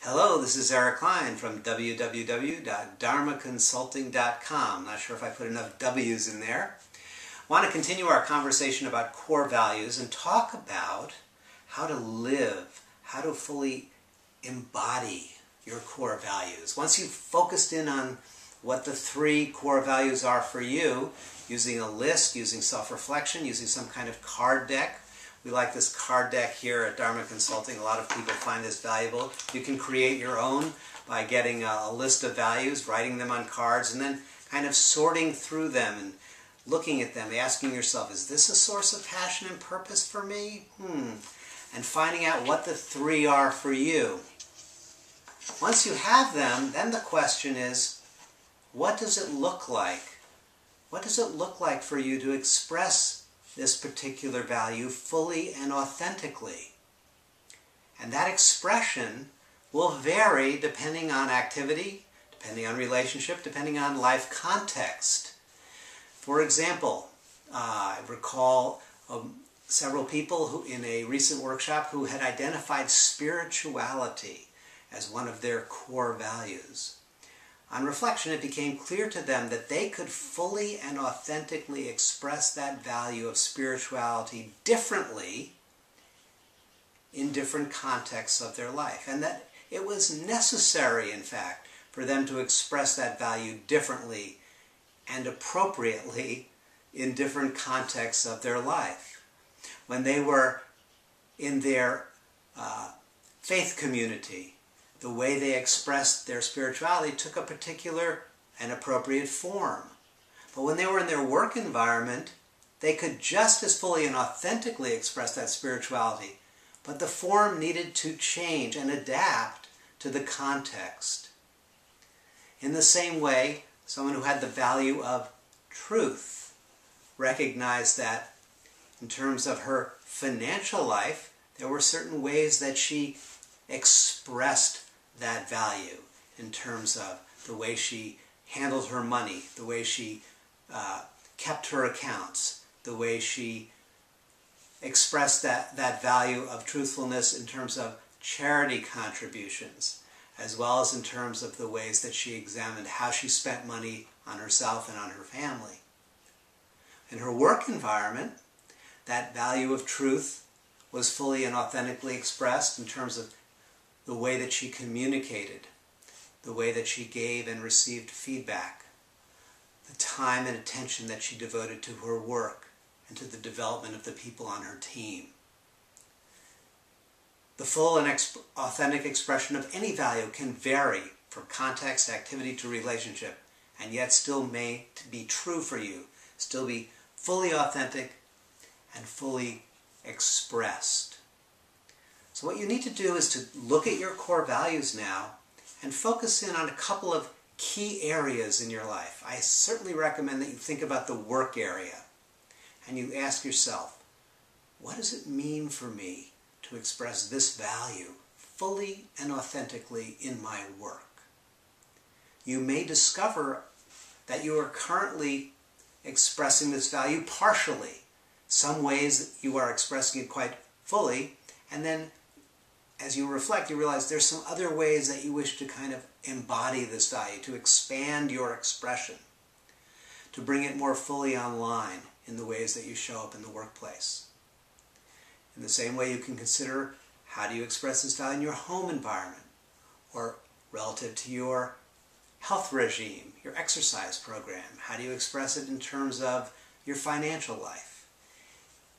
Hello, this is Eric Klein from www.dharmaconsulting.com. Not sure if I put enough W's in there. I want to continue our conversation about core values and talk about how to live, how to fully embody your core values. Once you've focused in on what the three core values are for you, using a list, using self-reflection, using some kind of card deck. We like this card deck here at Dharma Consulting. A lot of people find this valuable. You can create your own by getting a list of values, writing them on cards, and then kind of sorting through them and looking at them, asking yourself, is this a source of passion and purpose for me? And finding out what the three are for you. Once you have them, then the question is, what does it look like? What does it look like for you to express this particular value fully and authentically? And that expression will vary depending on activity, depending on relationship, depending on life context. For example, I recall several people who, in a recent workshop, who had identified spirituality as one of their core values. On reflection, it became clear to them that they could fully and authentically express that value of spirituality differently in different contexts of their life, and that it was necessary, in fact, for them to express that value differently and appropriately in different contexts of their life. When they were in their faith community, the way they expressed their spirituality took a particular and appropriate form. But when they were in their work environment, they could just as fully and authentically express that spirituality, but the form needed to change and adapt to the context. In the same way, someone who had the value of truth recognized that in terms of her financial life, there were certain ways that she expressed that value in terms of the way she handled her money, the way she kept her accounts, the way she expressed that value of truthfulness in terms of charity contributions, as well as in terms of the ways that she examined how she spent money on herself and on her family. In her work environment, that value of truth was fully and authentically expressed in terms of the way that she communicated, the way that she gave and received feedback, the time and attention that she devoted to her work and to the development of the people on her team. The full and authentic expression of any value can vary from context, activity to relationship, and yet still may be true for you, still be fully authentic and fully expressed. So what you need to do is to look at your core values now and focus in on a couple of key areas in your life. I certainly recommend that you think about the work area and you ask yourself, what does it mean for me to express this value fully and authentically in my work? You may discover that you are currently expressing this value partially. Some ways you are expressing it quite fully, and then as you reflect, you realize there's some other ways that you wish to kind of embody this value, to expand your expression, to bring it more fully online in the ways that you show up in the workplace. In the same way, you can consider, how do you express this value in your home environment, or relative to your health regime, your exercise program? How do you express it in terms of your financial life?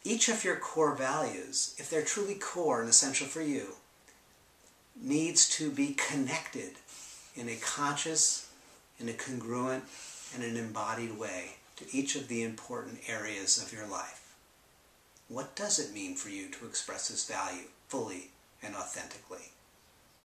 Each of your core values, if they're truly core and essential for you, needs to be connected in a conscious, in a congruent, and an embodied way to each of the important areas of your life. What does it mean for you to express this value fully and authentically?